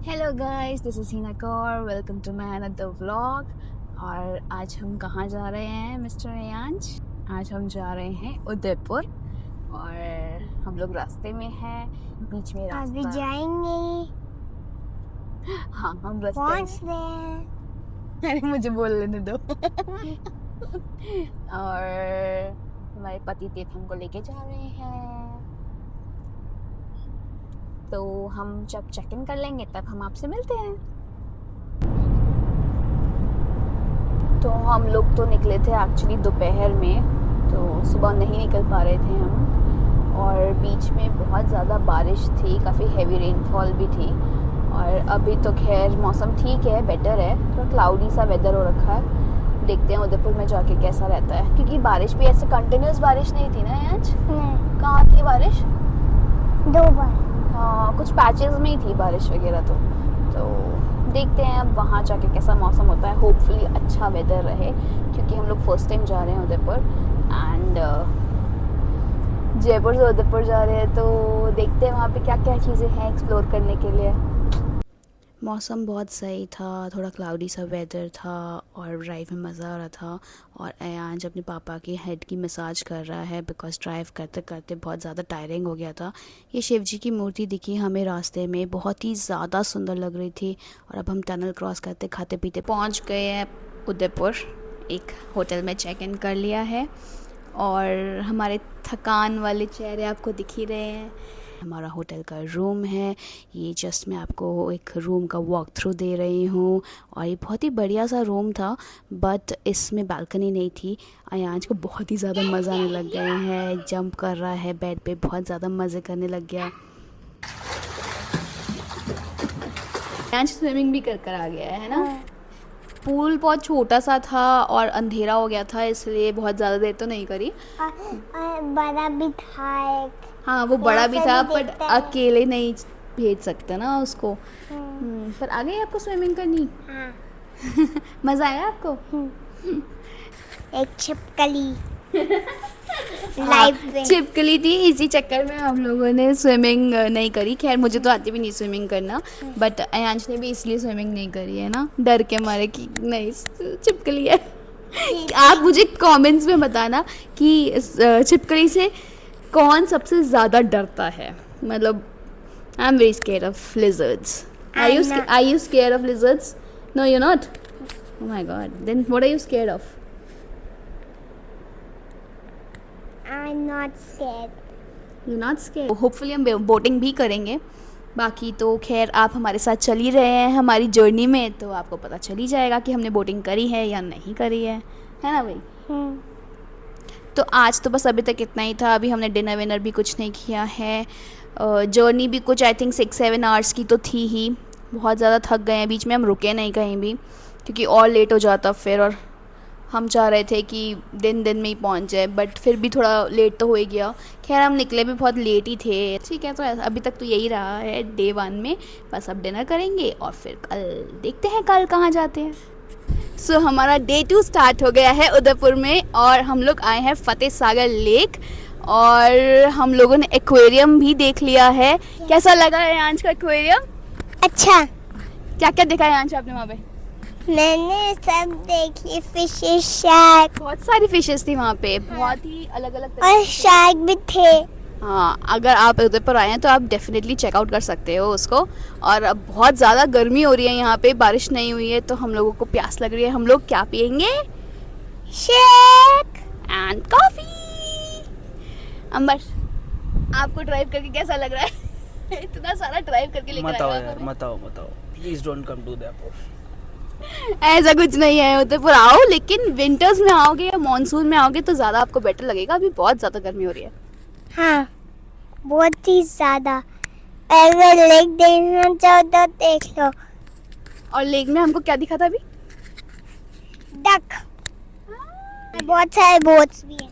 Hello guys, this is Hina Kaur. Welcome to my another vlog. और आज हम कहाँ जा रहे हैं मिस्टर अयांश? आज हम जा रहे हैं उदयपुर और हम लोग रास्ते में हैं। बीच में अभी रास्ता जाएंगे, हाँ, हम रास्ते पहुंच में। रहे हैं। अरे मुझे बोल लेने दो। और हमारे पति देव हमको लेके जा रहे हैं, तो हम जब चेक इन कर लेंगे तब हम आपसे मिलते हैं। तो हम लोग तो निकले थे एक्चुअली दोपहर में, तो सुबह नहीं निकल पा रहे थे हम। और बीच में बहुत ज़्यादा बारिश थी, काफ़ी हैवी रेनफॉल भी थी। और अभी तो खैर मौसम ठीक है, बेटर है, थोड़ा क्लाउडी सा वेदर हो रखा है। देखते हैं उदयपुर में जाके कैसा रहता है, क्योंकि बारिश भी ऐसे कंटिन्यूस बारिश नहीं थी ना आज। नहीं, कहाँ थी बारिश? 2 बार। हाँ, कुछ पैचेस में ही थी बारिश वगैरह। तो देखते हैं अब वहाँ जाके कैसा मौसम होता है। होपफुली अच्छा वेदर रहे, क्योंकि हम लोग फर्स्ट टाइम जा रहे हैं उदयपुर। एंड जयपुर से उदयपुर जा रहे हैं, तो देखते हैं वहाँ पे क्या क्या चीज़ें हैं एक्सप्लोर करने के लिए। मौसम बहुत सही था, थोड़ा क्लाउडी सा वेदर था और ड्राइव में मज़ा आ रहा था। और अयांश अपने पापा की हेड की मसाज कर रहा है, बिकॉज ड्राइव करते करते बहुत ज़्यादा टायरिंग हो गया था। ये शिव जी की मूर्ति दिखी हमें रास्ते में, बहुत ही ज़्यादा सुंदर लग रही थी। और अब हम टनल क्रॉस करते खाते पीते पहुंच गए हैं उदयपुर। एक होटल में चेक इन कर लिया है और हमारे थकान वाले चेहरे आपको दिख ही रहे हैं। हमारा होटल का रूम है ये। जस्ट मैं आपको एक रूम का वॉक थ्रू दे रही हूँ। और ये बहुत ही बढ़िया सा रूम था, बट इसमें बालकनी नहीं थी। अयांश को बहुत ही ज़्यादा मज़ा आने लग गए हैं, जंप कर रहा है बेड पे, बहुत ज़्यादा मज़े करने लग गया। अयांश स्विमिंग भी कर आ गया है ना। पूल बहुत छोटा सा था और अंधेरा हो गया था, इसलिए बहुत ज़्यादा देर तो नहीं करी। बड़ा भी था एक। हाँ, वो बड़ा भी था, भी पर देखते हैं। अकेले नहीं भेज सकते ना उसको। हम्म, पर आ गई आपको स्विमिंग करनी? हाँ। मज़ा आया आपको? एक छिपकली लाइफ पे। छिपकली थी, इसी चक्कर में हम लोगों ने स्विमिंग नहीं करी। खैर मुझे तो आती भी नहीं स्विमिंग करना, बट अयांश ने भी इसलिए स्विमिंग नहीं करी है ना, डर के मारे कि नहीं छिपकली है। आप मुझे कमेंट्स में बताना कि छिपकली से कौन सबसे ज़्यादा डरता है। मतलब I am very scare of lizards. I'm not. Are you scared of lizards? No, you're not. Oh my god. Then what are you scared of? I'm not scared. You're not scared. Hopefully हम boating भी करेंगे। बाकी तो खैर आप हमारे साथ चल ही रहे हैं हमारी जर्नी में, तो आपको पता चल ही जाएगा कि हमने बोटिंग करी है या नहीं करी है ना भाई? तो आज तो बस अभी तक इतना ही था। अभी हमने डिनर विनर भी कुछ नहीं किया है। जर्नी भी कुछ आई थिंक 6-7 आवर्स की तो थी ही। बहुत ज़्यादा थक गए हैं, बीच में हम रुके नहीं कहीं भी, क्योंकि और लेट हो जाता फिर। और हम चाह रहे थे कि दिन में ही पहुंच जाए, बट फिर भी थोड़ा लेट तो हो ही गया। खैर हम निकले भी बहुत लेट ही थे। ठीक है, तो अभी तक तो यही रहा है डे 1 में। बस अब डिनर करेंगे और फिर कल देखते हैं कल कहाँ जाते हैं। सो हमारा डे 2 स्टार्ट हो गया है उदयपुर में, और हम लोग आए हैं फतेह सागर लेक। और हम लोगों ने एक्वेरियम भी देख लिया है। कैसा लगा है यांश का एक्वेरियम? अच्छा, क्या क्या देखा है यांश आपने वहाँ पे? मैंने सब देखी, फिशेस, शार्क। बहुत सारी फिशेस थी वहाँ पे, बहुत ही अलग अलग तरह और शार्क भी थे। हाँ, अगर आप उदयपुर आए हैं तो आप डेफिनेटली चेकआउट कर सकते हो उसको। और अब बहुत ज़्यादा गर्मी हो रही है यहाँ पे, बारिश नहीं हुई है, तो हम लोगों को प्यास लग रही है। हम लोग क्या पियेंगे? Shake and coffee. अंबर, आपको ड्राइव करके कैसा लग रहा है? इतना सारा ड्राइव करके लेकर मत आओ आया यार, हमें। मत आओ please don't come to Udaipur. ऐसा कुछ नहीं है, उदयपुर आओ, लेकिन विंटर्स में आओगे या मानसून में आओगे तो ज़्यादा आपको बेटर लगेगा। अभी बहुत ज़्यादा गर्मी हो रही है। हाँ, बहुत ही ज्यादा। अगर लेक देखना चाहो तो देख लो। और लेक में हमको क्या दिखा था अभी? डक। बहुत सारे बोट्स भी हैं।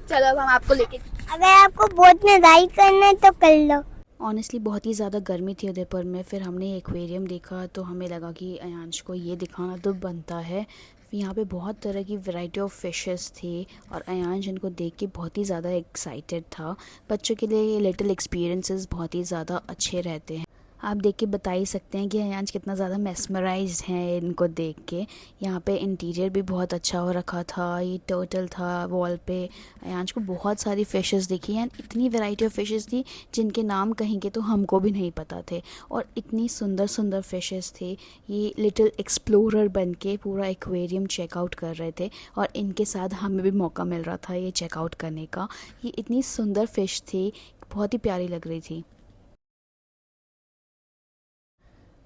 चलो अब हम आपको लेके। अगर आपको बोट में राइड करना है तो कर लो। ऑनेस्टली बहुत ही ज़्यादा गर्मी थी उदयपुर में। फिर हमने एक्वेरियम देखा तो हमें लगा कि अयांश को ये दिखाना तो बनता है। यहाँ पे बहुत तरह की वैरायटी ऑफ फिशेस थी और अयांश इनको देख के बहुत ही ज़्यादा एक्साइटेड था। बच्चों के लिए ये लिटिल एक्सपीरियंसेस बहुत ही ज़्यादा अच्छे रहते हैं। आप देख के बता ही सकते हैं कि अयांश कितना ज़्यादा मेस्मराइज्ड हैं इनको देख के। यहाँ पे इंटीरियर भी बहुत अच्छा हो रखा था, ये टर्टल था वॉल पे। अयांश को बहुत सारी फ़िशेस दिखी हैं, इतनी वैरायटी ऑफ फ़िशेस थी जिनके नाम कहीं के तो हमको भी नहीं पता थे, और इतनी सुंदर सुंदर फ़िशेस थे। ये लिटिल एक्सप्लोरर बन के पूरा एक्वेरियम चेकआउट कर रहे थे, और इनके साथ हमें भी मौका मिल रहा था ये चेकआउट करने का। ये इतनी सुंदर फ़िश थी, बहुत ही प्यारी लग रही थी।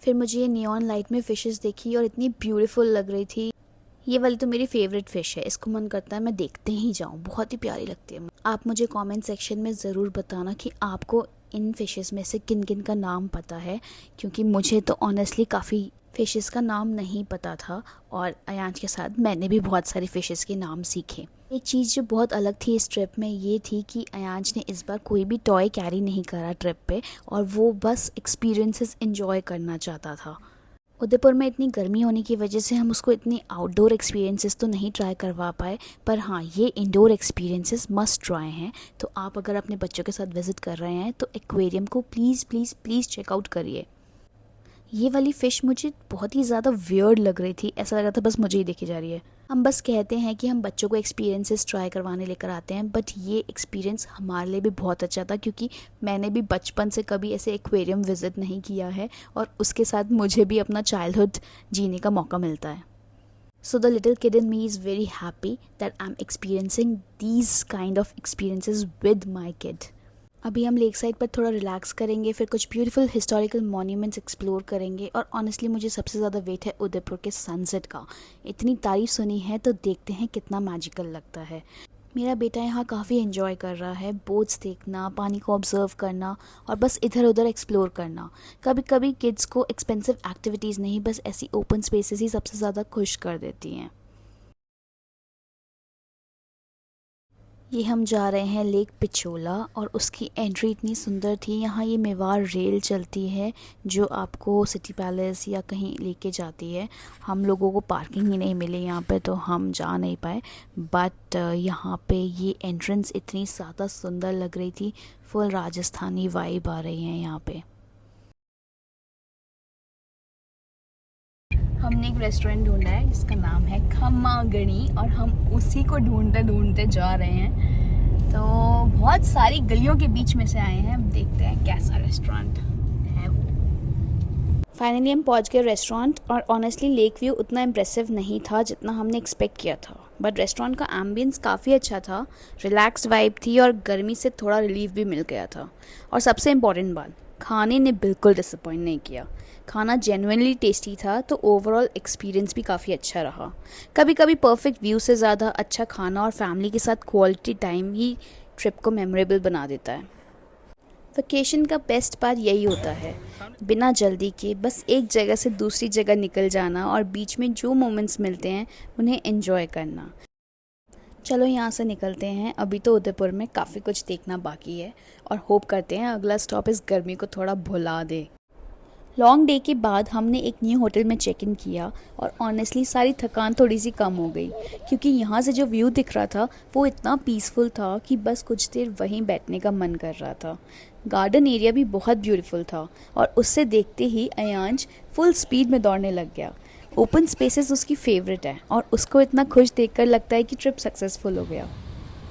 फिर मुझे ये नियॉन लाइट में फ़िशेस देखी और इतनी ब्यूटीफुल लग रही थी। ये वाली तो मेरी फेवरेट फ़िश है, इसको मन करता है मैं देखते ही जाऊँ, बहुत ही प्यारी लगती है। आप मुझे कमेंट सेक्शन में ज़रूर बताना कि आपको इन फ़िशेस में से किन किन का नाम पता है, क्योंकि मुझे तो ऑनेस्टली काफ़ी फ़िशेस का नाम नहीं पता था, और अयांश के साथ मैंने भी बहुत सारी फ़िशेस के नाम सीखे। एक चीज़ जो बहुत अलग थी इस ट्रिप में ये थी कि अयांश ने इस बार कोई भी टॉय कैरी नहीं करा ट्रिप पे, और वो बस एक्सपीरियंसेस एंजॉय करना चाहता था। उदयपुर में इतनी गर्मी होने की वजह से हम उसको इतनी आउटडोर एक्सपीरियंसेस तो नहीं ट्राई करवा पाए, पर हाँ ये इंडोर एक्सपीरियंसेस मस्ट ट्राई हैं। तो आप अगर अपने बच्चों के साथ विज़िट कर रहे हैं तो एक्वेरियम को प्लीज़ प्लीज़ प्लीज़ चेकआउट करिए। ये वाली फ़िश मुझे बहुत ही ज़्यादा वियर्ड लग रही थी, ऐसा लग रहा था बस मुझे ही देखी जा रही है। हम बस कहते हैं कि हम बच्चों को एक्सपीरियंसेस ट्राई करवाने लेकर आते हैं, बट ये एक्सपीरियंस हमारे लिए भी बहुत अच्छा था, क्योंकि मैंने भी बचपन से कभी ऐसे एक्वेरियम विज़िट नहीं किया है, और उसके साथ मुझे भी अपना चाइल्डहुड जीने का मौका मिलता है। So the little kid in me is very happy that I'm experiencing these kind of experiences with my kid. अभी हम लेक साइड पर थोड़ा रिलैक्स करेंगे, फिर कुछ ब्यूटीफुल हिस्टोरिकल मॉन्यूमेंट्स एक्सप्लोर करेंगे, और ऑनेस्टली मुझे सबसे ज़्यादा वेट है उदयपुर के सनसेट का। इतनी तारीफ सुनी है तो देखते हैं कितना मैजिकल लगता है। मेरा बेटा यहाँ काफ़ी एंजॉय कर रहा है, बोट्स देखना, पानी को ऑब्जर्व करना, और बस इधर उधर एक्सप्लोर करना। कभी कभी किड्स को एक्सपेंसिव एक्टिविटीज़ नहीं, बस ऐसी ओपन स्पेसेस ही सबसे ज़्यादा खुश कर देती हैं। ये हम जा रहे हैं लेक पिचोला, और उसकी एंट्री इतनी सुंदर थी। यहाँ ये मेवाड़ रेल चलती है जो आपको सिटी पैलेस या कहीं लेके जाती है। हम लोगों को पार्किंग ही नहीं मिली यहाँ पे, तो हम जा नहीं पाए, बट यहाँ पे ये एंट्रेंस इतनी ज़्यादा सुंदर लग रही थी। फुल राजस्थानी वाइब आ रही है यहाँ पे। हमने एक रेस्टोरेंट ढूंढा है जिसका नाम है खम्मागणी, और हम उसी को ढूंढते ढूंढते जा रहे हैं। तो बहुत सारी गलियों के बीच में से आए हैं, अब देखते हैं कैसा रेस्टोरेंट है वो। फाइनली हम पहुंच गए रेस्टोरेंट, और ऑनेस्टली लेक व्यू उतना इम्प्रेसिव नहीं था जितना हमने एक्सपेक्ट किया था, बट रेस्टोरेंट का एम्बियंस काफ़ी अच्छा था, रिलैक्स्ड वाइब थी, और गर्मी से थोड़ा रिलीफ भी मिल गया था। और सबसे इम्पॉर्टेंट बात, खाने ने बिल्कुल डिसअपॉइंट नहीं किया। खाना जेन्युइनली टेस्टी था, तो ओवरऑल एक्सपीरियंस भी काफ़ी अच्छा रहा। कभी कभी परफेक्ट व्यू से ज़्यादा अच्छा खाना और फैमिली के साथ क्वालिटी टाइम ही ट्रिप को मेमोरेबल बना देता है। वेकेशन का बेस्ट पार्ट यही होता है, बिना जल्दी के बस एक जगह से दूसरी जगह निकल जाना, और बीच में जो मोमेंट्स मिलते हैं उन्हें एंजॉय करना। चलो यहाँ से निकलते हैं, अभी तो उदयपुर में काफ़ी कुछ देखना बाकी है, और होप करते हैं अगला स्टॉप इस गर्मी को थोड़ा भुला दे। लॉन्ग डे के बाद हमने एक न्यू होटल में चेक इन किया, और ऑनेस्टली सारी थकान थोड़ी सी कम हो गई, क्योंकि यहाँ से जो व्यू दिख रहा था वो इतना पीसफुल था कि बस कुछ देर वहीं बैठने का मन कर रहा था। गार्डन एरिया भी बहुत ब्यूटीफुल था, और उससे देखते ही अयांश फुल स्पीड में दौड़ने लग गया। ओपन स्पेसेस उसकी फेवरेट है, और उसको इतना खुश देखकर लगता है कि ट्रिप सक्सेसफुल हो गया।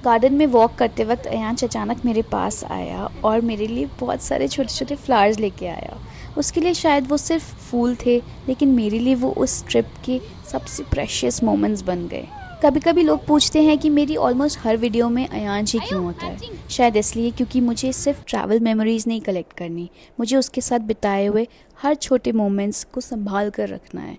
गार्डन में वॉक करते वक्त अयांश अचानक मेरे पास आया और मेरे लिए बहुत सारे छोटे छोटे फ्लावर्स लेके आया। उसके लिए शायद वो सिर्फ फूल थे, लेकिन मेरे लिए वो उस ट्रिप के सबसे प्रेशियस मोमेंट्स बन गए। कभी कभी लोग पूछते हैं कि मेरी ऑलमोस्ट हर वीडियो में अयांश ही क्यों होता है। शायद इसलिए क्योंकि मुझे सिर्फ ट्रैवल मेमोरीज़ नहीं कलेक्ट करनी, मुझे उसके साथ बिताए हुए हर छोटे मोमेंट्स को संभाल कर रखना है।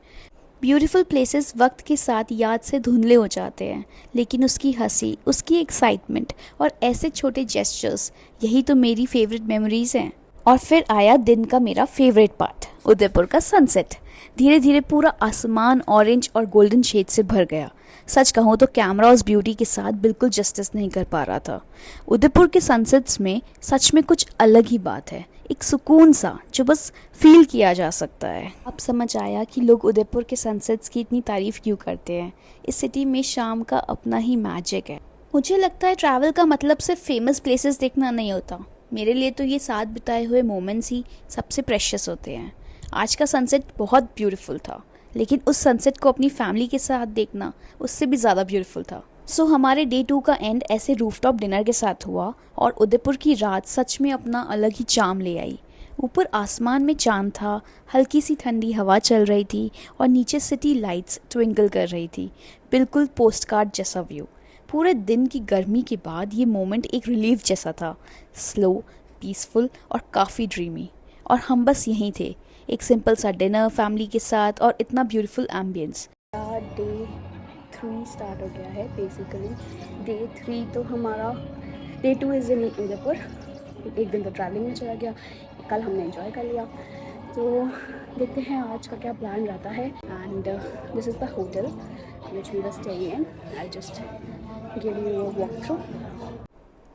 ब्यूटीफुल प्लेसेस वक्त के साथ याद से धुंधले हो जाते हैं, लेकिन उसकी हंसी, उसकी एक्साइटमेंट और ऐसे छोटे जेस्चर्स, यही तो मेरी फेवरेट मेमोरीज़ हैं। और फिर आया दिन का मेरा फेवरेट पार्ट, उदयपुर का सनसेट। धीरे धीरे पूरा आसमान ऑरेंज और गोल्डन शेड से भर गया। सच कहूँ तो कैमरा उस ब्यूटी के साथ बिल्कुल जस्टिस नहीं कर पा रहा था। उदयपुर के सनसेट्स में सच में कुछ अलग ही बात है, एक सुकून सा जो बस फील किया जा सकता है। अब समझ आया कि लोग उदयपुर के सनसेट्स की इतनी तारीफ़ क्यों करते हैं। इस सिटी में शाम का अपना ही मैजिक है। मुझे लगता है ट्रैवल का मतलब सिर्फ फेमस प्लेसेस देखना नहीं होता, मेरे लिए तो ये साथ बिताए हुए मोमेंट्स ही सबसे प्रेशियस होते हैं। आज का सनसेट बहुत ब्यूटीफुल था, लेकिन उस सनसेट को अपनी फैमिली के साथ देखना उससे भी ज़्यादा ब्यूटीफुल था। सो हमारे डे 2 का एंड ऐसे रूफटॉप डिनर के साथ हुआ और उदयपुर की रात सच में अपना अलग ही चार्म ले आई। ऊपर आसमान में चांद था, हल्की सी ठंडी हवा चल रही थी और नीचे सिटी लाइट्स ट्विंकल कर रही थी। बिल्कुल पोस्टकार्ड जैसा व्यू। पूरे दिन की गर्मी के बाद ये मोमेंट एक रिलीफ जैसा था, स्लो, पीसफुल और काफ़ी ड्रीमी। और हम बस यहीं थे, एक सिंपल सा डिनर फैमिली के साथ और इतना ब्यूटीफुल एम्बियंस। डे 3 स्टार्ट हो गया है बेसिकली। डे 3 तो हमारा, डे 2 इज़ इन उदयपुर। एक दिन तो ट्रैवलिंग में चला गया, कल हमने एंजॉय कर लिया। तो देखते हैं आज का क्या प्लान रहता है। And this is the hotel which we were staying in. I just give you a walk through.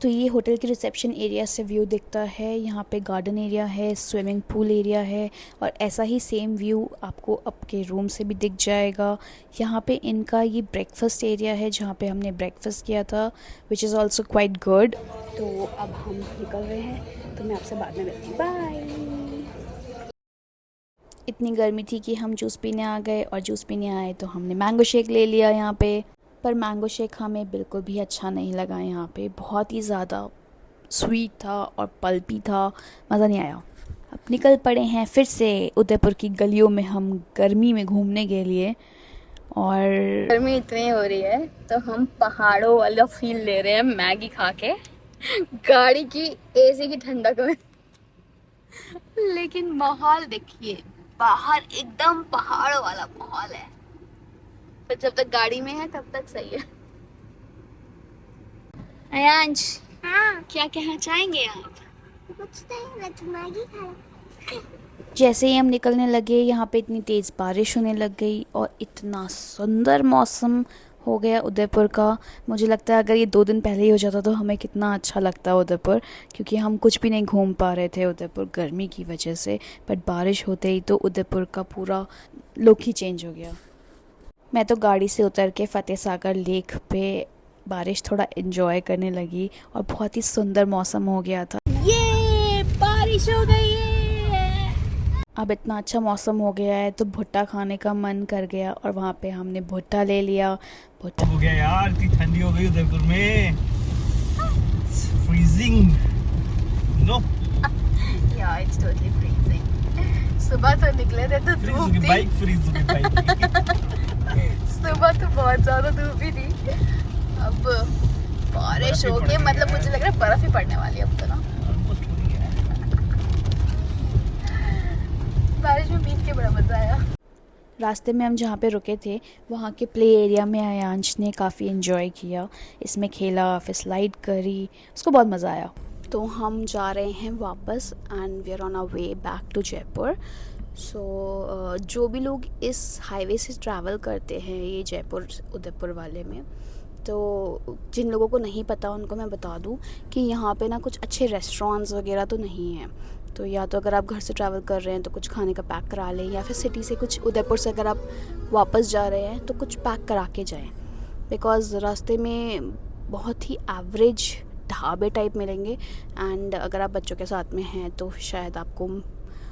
तो ये होटल के रिसेप्शन एरिया से व्यू दिखता है। यहाँ पे गार्डन एरिया है, स्विमिंग पूल एरिया है और ऐसा ही सेम व्यू आपको आपके रूम से भी दिख जाएगा। यहाँ पे इनका ये ब्रेकफास्ट एरिया है जहाँ पे हमने ब्रेकफास्ट किया था, which is also quite good. तो अब हम निकल रहे हैं, तो मैं आपसे बाद में मिलती हूँ। बाय। इतनी गर्मी थी कि हम जूस पीने आ गए और जूस पीने आए तो हमने मैंगो शेक ले लिया यहाँ पे। पर मैंगो शेक हमें बिल्कुल भी अच्छा नहीं लगा। यहाँ पे बहुत ही ज़्यादा स्वीट था और पल्पी था, मज़ा नहीं आया। अब निकल पड़े हैं फिर से उदयपुर की गलियों में हम गर्मी में घूमने के लिए। और गर्मी इतनी हो रही है तो हम पहाड़ों वाला फील ले रहे हैं मैगी खा के, गाड़ी की एसी की ठंडक में। लेकिन माहौल देखिए, बाहर एकदम पहाड़ों वाला माहौल है, पर जब तक गाड़ी में है तब तक सही है। अयांश, हाँ, क्या कहना चाहेंगे आप? कुछ नहीं, मैं तो मैगी खा। जैसे ही हम निकलने लगे यहाँ पे इतनी तेज़ बारिश होने लग गई और इतना सुंदर मौसम हो गया उदयपुर का। मुझे लगता है अगर ये 2 दिन पहले ही हो जाता तो हमें कितना अच्छा लगता उदयपुर, क्योंकि हम कुछ भी नहीं घूम पा रहे थे उदयपुर गर्मी की वजह से। बट बारिश होते ही तो उदयपुर का पूरा लुक ही चेंज हो गया। मैं तो गाड़ी से उतर के फतेह सागर लेक पे बारिश थोड़ा एंजॉय करने लगी और बहुत ही सुंदर मौसम हो गया था। ये बारिश हो गई है। अब इतना अच्छा मौसम हो गया है तो भुट्टा खाने का मन कर गया और वहाँ पे हमने भुट्टा ले लिया। भुट्टा हो गया यार, इतनी ठंडी हो गई उदयपुर में, फ्रीजिंग। नो या इट्स टोटली फ्रीजिंग। सुबह तो निकले थे तो धूप थी, बाइक फ्रीज हो गई बाइक। सुबह तो बहुत ज़्यादा धूप ही थी। अब बारिश हो गई, मतलब मुझे लग रहा है बर्फ ही पड़ने वाली है अब तो ना। ऑलमोस्ट हो गया है। बारिश में भीग के बड़ा मज़ा आया। रास्ते में हम जहाँ पे रुके थे वहाँ के प्ले एरिया में आयांश ने काफ़ी एंजॉय किया, इसमें खेला, फिर स्लाइड करी, उसको बहुत मज़ा आया। तो हम जा रहे हैं वापस and we are on our way back to Jaipur. So जो भी लोग इस हाईवे से ट्रैवल करते हैं ये जयपुर उदयपुर वाले में, तो जिन लोगों को नहीं पता उनको मैं बता दूं कि यहाँ पे ना कुछ अच्छे रेस्टोरेंट्स वगैरह तो नहीं हैं। तो या तो अगर आप घर से ट्रैवल कर रहे हैं तो कुछ खाने का पैक करा लें, या फिर सिटी से कुछ, उदयपुर से अगर आप वापस जा रहे हैं तो कुछ पैक करा के जाएं, बिकॉज़ रास्ते में बहुत ही एवरेज ढाबे टाइप मिलेंगे एंड अगर आप बच्चों के साथ में हैं तो शायद आपको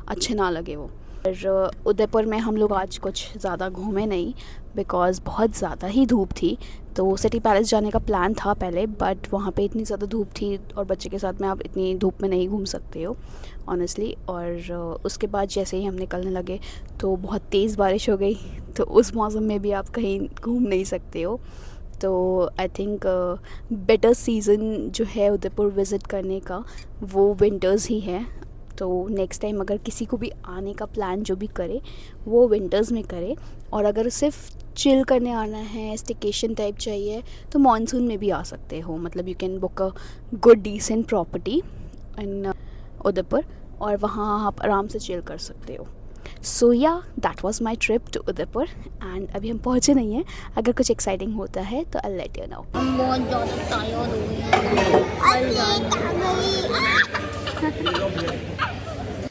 अच्छे ना लगे वो। और उदयपुर में हम लोग आज कुछ ज़्यादा घूमे नहीं बिकॉज़ बहुत ज़्यादा ही धूप थी। तो सिटी पैलेस जाने का प्लान था पहले, बट वहाँ पे इतनी ज़्यादा धूप थी और बच्चे के साथ में आप इतनी धूप में नहीं घूम सकते हो ऑनेस्टली। और उसके बाद जैसे ही हम निकलने लगे तो बहुत तेज़ बारिश हो गई, तो उस मौसम में भी आप कहीं घूम नहीं सकते हो। तो आई थिंक बेटर सीज़न जो है उदयपुर विज़िट करने का वो विंटर्स ही है। तो नेक्स्ट टाइम अगर किसी को भी आने का प्लान जो भी करे वो विंटर्स में करे, और अगर सिर्फ चिल करने आना है, स्टेकेशन टाइप चाहिए, तो मॉनसून में भी आ सकते हो। मतलब you can book a good decent property in Udaipur और वहाँ आप आराम से चिल कर सकते हो। So yeah that was my trip to Udaipur and अभी हम पहुँचे नहीं हैं। अगर कुछ एक्साइटिंग होता है तो आई लेट यू नो। हम बहुत ज़्यादा टायर्ड हो गए हैं।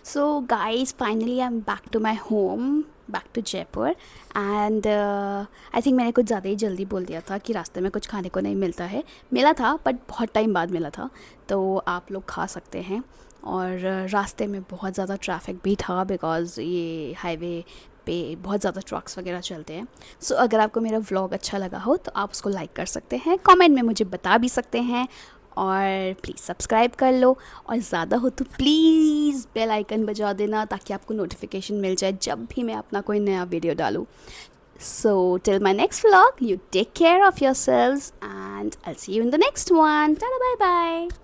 So guys, finally I'm back to my home back to Jaipur and I think मैंने कुछ ज़्यादा ही जल्दी बोल दिया था कि रास्ते में कुछ खाने को नहीं मिलता है। मिला था बट बहुत टाइम बाद मिला था, तो आप लोग खा सकते हैं। और रास्ते में बहुत ज़्यादा ट्रैफिक भी था बिकॉज़ ये हाईवे पे बहुत ज़्यादा ट्रक्स वगैरह चलते हैं। सो अगर आपको मेरा व्लॉग अच्छा लगा हो तो आप उसको लाइक कर सकते हैं, कमेंट में मुझे बता भी सकते हैं, और प्लीज़ सब्सक्राइब कर लो, और ज़्यादा हो तो प्लीज़ बेल आइकन बजा देना ताकि आपको नोटिफिकेशन मिल जाए जब भी मैं अपना कोई नया वीडियो डालूँ। So till my next vlog, you take care of yourselves and I'll see you in the next one. Tada, bye bye.